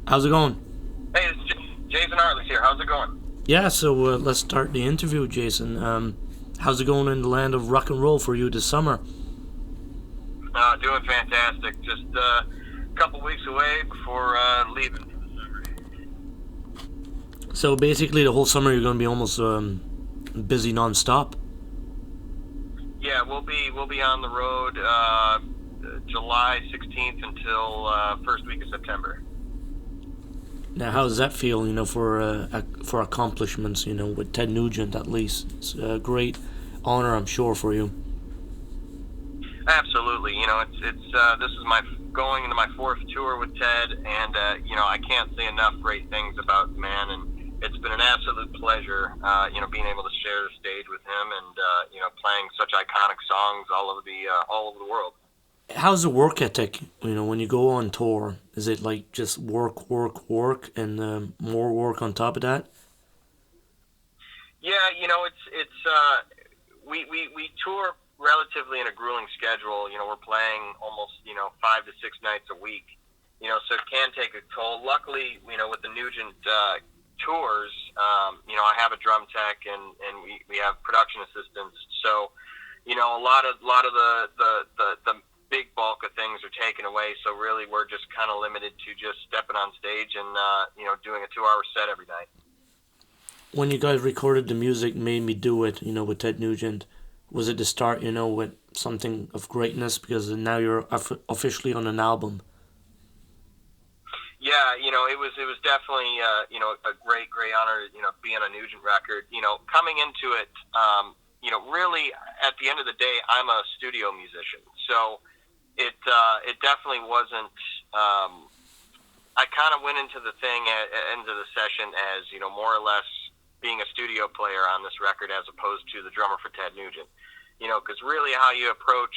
How's it going? Hey, it's Jason Hartless here. How's it going? Yeah, so let's start the interview, Jason. How's it going in the land of rock and roll for you this summer? Doing fantastic. Just a couple weeks away before leaving for the summer. So basically, the whole summer you're going to be almost busy non-stop. Yeah, we'll be on the road July 16th until first week of September. Now, how does that feel? For accomplishments. With Ted Nugent at least, it's a great honor, I'm sure, for you. Absolutely. It's this is my going into my fourth tour with Ted, and I can't say enough great things about the man, and it's been an absolute pleasure, being able to share the stage with him, and playing such iconic songs all over the world. How's the work ethic? When you go on tour, is it like just work, work, work, and more work on top of that? Yeah, it's we tour relatively in a grueling schedule. We're playing almost 5 to 6 nights a week. So it can take a toll. Luckily, with the Nugent tours, I have a drum tech and we have production assistants. So a lot of the big bulk of things are taken away. So really, we're just kind of limited to just stepping on stage and doing a 2 hour set every night. When you guys recorded the music, Made Me Do It, with Ted Nugent, was it the start, with something of greatness? Because now you're officially on an album. Yeah, it was definitely a great honor, be on a Nugent record. Coming into it, really at the end of the day, I'm a studio musician, so it definitely wasn't. I kind of went into the thing into the session as more or less being a studio player on this record as opposed to the drummer for Ted Nugent. Because really how you approach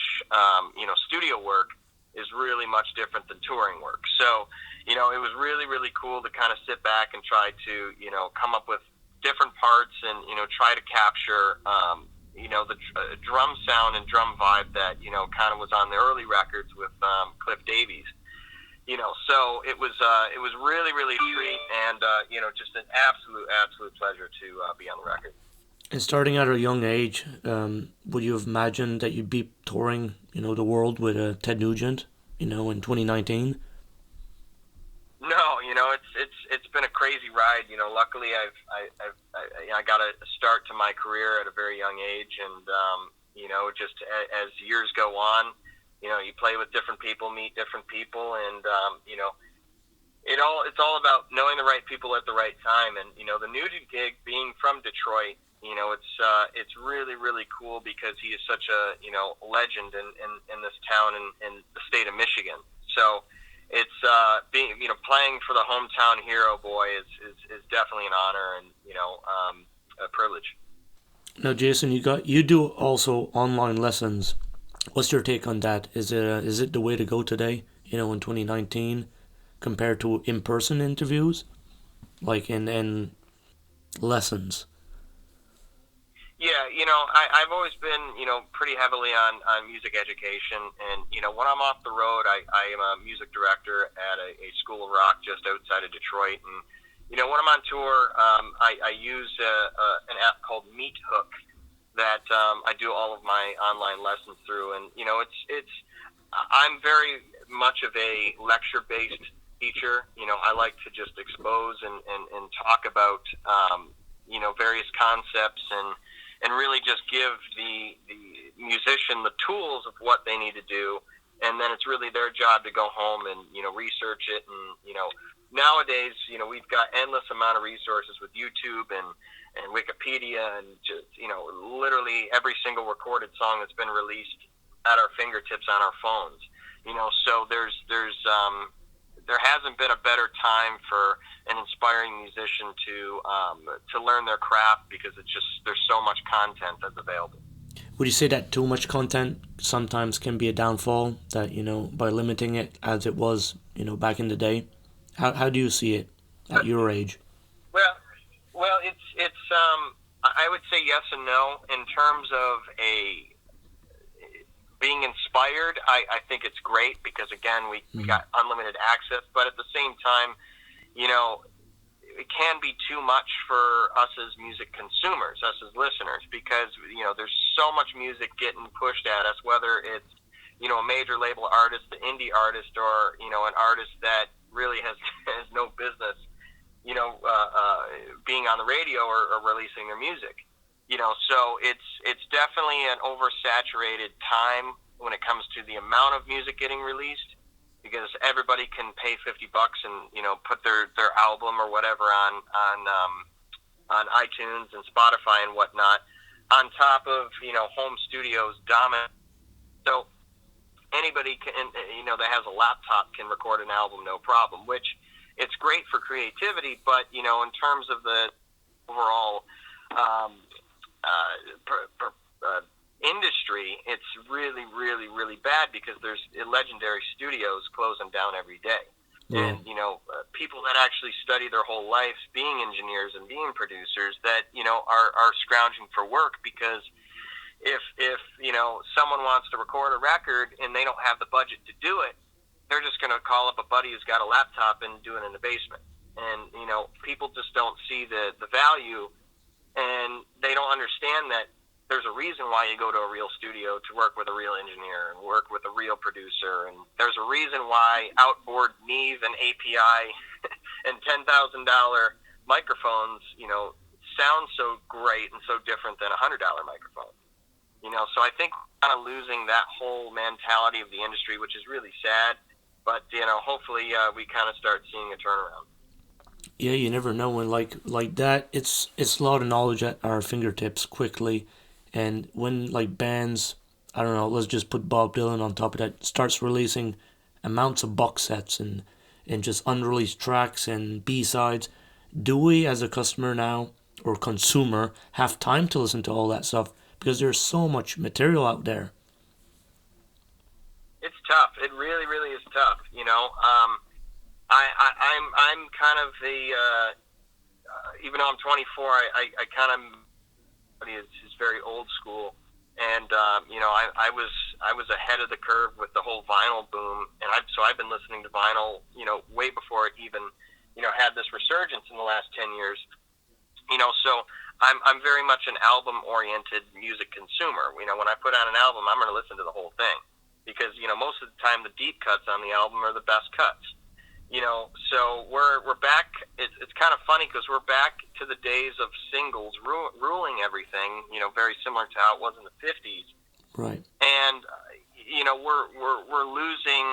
studio work is really much different than touring work. So it was really really cool to kind of sit back and try to come up with different parts and try to capture the drum sound and drum vibe that kind of was on the early records with Cliff Davies. So it was really really sweet and just an absolute pleasure to be on the record. And starting at a young age, would you have imagined that you'd be touring, the world with Ted Nugent, in 2019? No, it's been a crazy ride. Luckily I got a start to my career at a very young age, and just as years go on, you play with different people, meet different people, and it's all about knowing the right people at the right time. And the Nugent gig, being from Detroit, it's really really cool because he is such a legend in this town in the state of Michigan. So it's being playing for the hometown hero boy is definitely an honor and a privilege. Now, Jason, you do also online lessons. What's your take on that? Is it the way to go today? In 2019, compared to in-person interviews, like in lessons. Yeah, I've always been, pretty heavily on music education. And, when I'm off the road, I am a music director at a school of rock just outside of Detroit. And, when I'm on tour, I use an app called Meet Hook that I do all of my online lessons through. And, I'm very much of a lecture-based teacher. I like to just expose and talk about, various concepts and really just give the musician the tools of what they need to do, and then it's really their job to go home and research it. And nowadays we've got endless amount of resources with YouTube and Wikipedia and just literally every single recorded song that's been released at our fingertips on our phones. So there hasn't been a better time for an inspiring musician to learn their craft, because it's just there's so much content that's available. Would you say that too much content sometimes can be a downfall? That by limiting it as it was back in the day. How do you see it at your age? Well, it's I would say yes and no. In terms of being inspired, I think it's great because again we got unlimited access, but at the same time, you know, it can be too much for us as music consumers, us as listeners, because, you know, there's so much music getting pushed at us, whether it's, you know, a major label artist, the indie artist, or, you know, an artist that really has has no business, you know, being on the radio or releasing their music. You know, so it's definitely an oversaturated time when it comes to the amount of music getting released, because everybody can pay $50 and, you know, put their album or whatever on iTunes and Spotify and whatnot, on top of, you know, home studios dominant. So anybody can, you know, that has a laptop can record an album no problem, which it's great for creativity, but, you know, in terms of the overall industry, it's really, really, really bad, because there's legendary studios closing down every day. Yeah. And, you know, people that actually study their whole life being engineers and being producers that, you know, are scrounging for work, because if you know, someone wants to record a record and they don't have the budget to do it, they're just going to call up a buddy who's got a laptop and do it in the basement. And, you know, people just don't see the value, and they don't understand that there's a reason why you go to a real studio to work with a real engineer and work with a real producer. And there's a reason why outboard Neve and API and $10,000 microphones, you know, sound so great and so different than a $100 microphone. You know, so I think we're kind of losing that whole mentality of the industry, which is really sad. But, you know, hopefully we kind of start seeing a turnaround. Yeah, you never know when like that. It's a lot of knowledge at our fingertips quickly, and when like bands, I don't know, let's just put Bob Dylan on top of that, starts releasing amounts of box sets and just unreleased tracks and B-sides. Do we as a customer now or consumer have time to listen to all that stuff? Because there's so much material out there. It's tough. It really, really is tough. You know, I'm kind of the even though I'm 24, I kind of is very old school, and you know, I was ahead of the curve with the whole vinyl boom, and I've been listening to vinyl, you know, way before it even, you know, had this resurgence in the last 10 years. You know, so I'm very much an album-oriented music consumer. You know, when I put on an album, I'm going to listen to the whole thing, because, you know, most of the time the deep cuts on the album are the best cuts. You know, so we're back. It's kind of funny, because we're back to the days of singles ruling everything. You know, very similar to how it was in the 50s. Right. And you know, we're losing,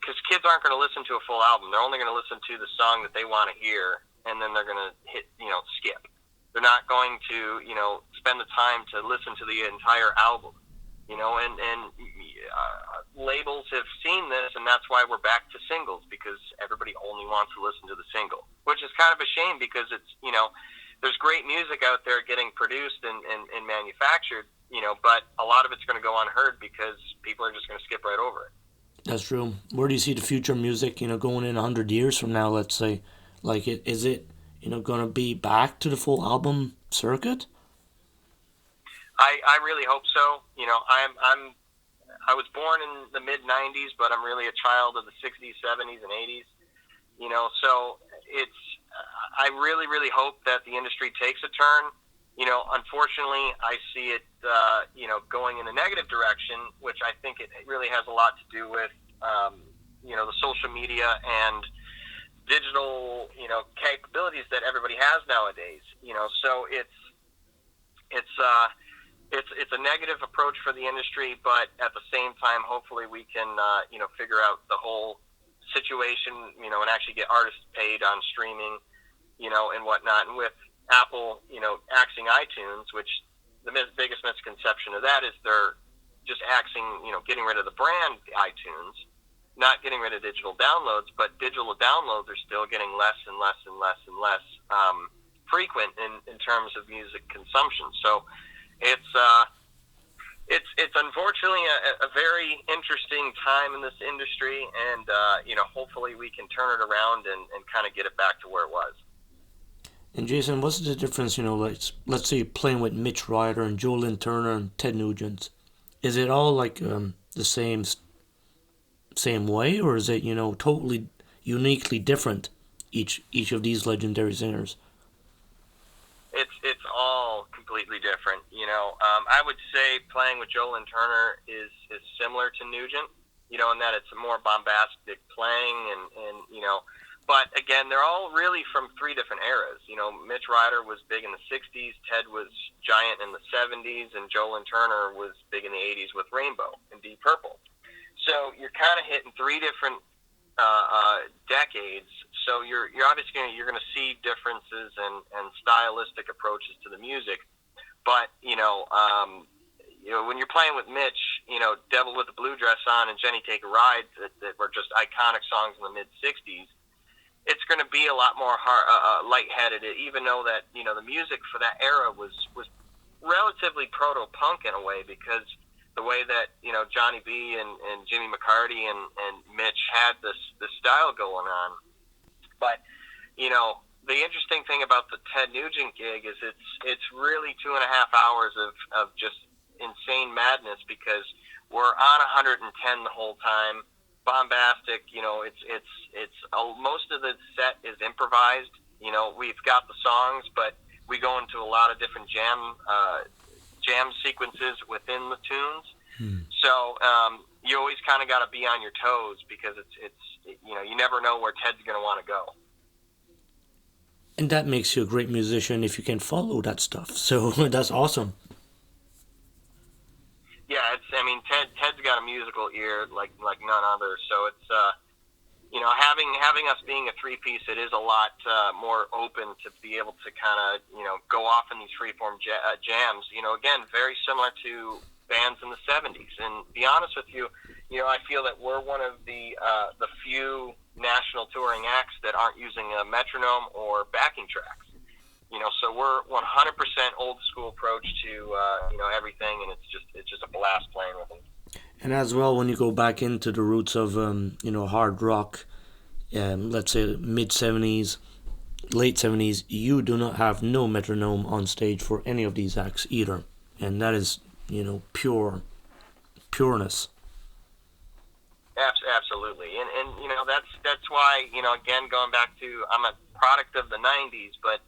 because kids aren't going to listen to a full album. They're only going to listen to the song that they want to hear, and then they're going to skip. They're not going to, you know, spend the time to listen to the entire album. You know, and labels have seen this, and that's why we're back to singles, because everybody only wants to listen to the single, which is kind of a shame, because it's, you know, there's great music out there getting produced and manufactured, you know, but a lot of it's going to go unheard because people are just going to skip right over it. That's true. Where do you see the future music, you know, going in 100 years from now, let's say? Like, is it, you know, going to be back to the full album circuit? I really hope so. You know, I was born in the mid '90s, but I'm really a child of the '60s, '70s, and '80s. You know, so it's I really, really hope that the industry takes a turn. You know, unfortunately, I see it, you know, going in a negative direction, which I think it really has a lot to do with, you know, the social media and digital, you know, capabilities that everybody has nowadays. You know, so it's a negative approach for the industry, but at the same time, hopefully we can, you know, figure out the whole situation, you know, and actually get artists paid on streaming, you know, and whatnot. And with Apple, you know, axing iTunes, which the biggest misconception of that is they're just axing, you know, getting rid of the brand iTunes, not getting rid of digital downloads, but digital downloads are still getting less and less and less and less frequent in terms of music consumption. So it's unfortunately a very interesting time in this industry, and you know, hopefully we can turn it around and kind of get it back to where it was. And Jason, what's the difference, you know, like, let's say playing with Mitch Ryder and Lynn Turner and Ted Nugent? Is it all like the same way, or is it, you know, totally, uniquely different, each of these legendary singers? It's all completely different. I would say playing with Joe Lynn Turner is similar to Nugent. In that it's a more bombastic playing, and but again, they're all really from three different eras. Mitch Ryder was big in the '60s, Ted was giant in the '70s, and Joe Lynn Turner was big in the '80s with Rainbow and Deep Purple. So you're kind of hitting three different decades. So you're obviously you're going to see differences and stylistic approaches to the music. But when you're playing with Mitch, "Devil with the Blue Dress On" and "Jenny Take a Ride" that were just iconic songs in the mid '60s. It's going to be a lot more lightheaded, even though that the music for that era was relatively proto-punk in a way, because the way that Johnny B and Jimmy McCarty and Mitch had this style going on. But the interesting thing about the Ted Nugent gig is it's really 2.5 hours of just insane madness, because we're on 110 the whole time, bombastic. It's most of the set is improvised. We've got the songs, but we go into a lot of different jam sequences within the tunes. So you always kind of got to be on your toes, because it's you never know where Ted's going to want to go. And that makes you a great musician if you can follow that stuff. So that's awesome. Yeah, Ted's got a musical ear like none other. So it's having us being a three-piece, it is a lot more open to be able to kind of go off in these freeform jams. Again, very similar to bands in the '70s. And to be honest with you, I feel that we're one of the few national touring acts that aren't using a metronome or backing tracks. So we're 100% old school approach to everything, and it's just a blast playing with them. And as well, when you go back into the roots of hard rock, let's say mid '70s, late '70s, you do not have no metronome on stage for any of these acts either, and that is pureness. Absolutely, and that's why again, going back to, I'm a product of the '90s, but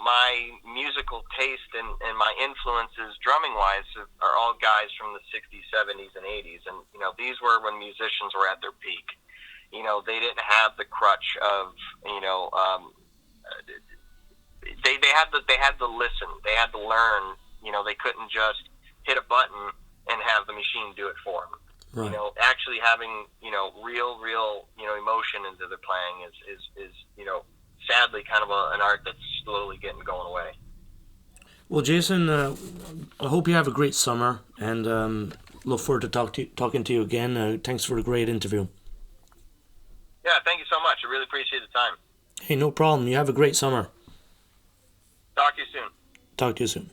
my musical taste and my influences drumming wise are all guys from the '60s, '70s, and '80s, and these were when musicians were at their peak. They didn't have the crutch of they had to listen, they had to learn. They couldn't just hit a button and have the machine do it for them. Right. Actually having real emotion into their playing is sadly kind of an art that's slowly getting going away. Well, Jason, I hope you have a great summer, and look forward to talking to you again. Thanks for the great interview. Yeah, thank you so much. I really appreciate the time. Hey, no problem. You have a great summer. Talk to you soon. Talk to you soon.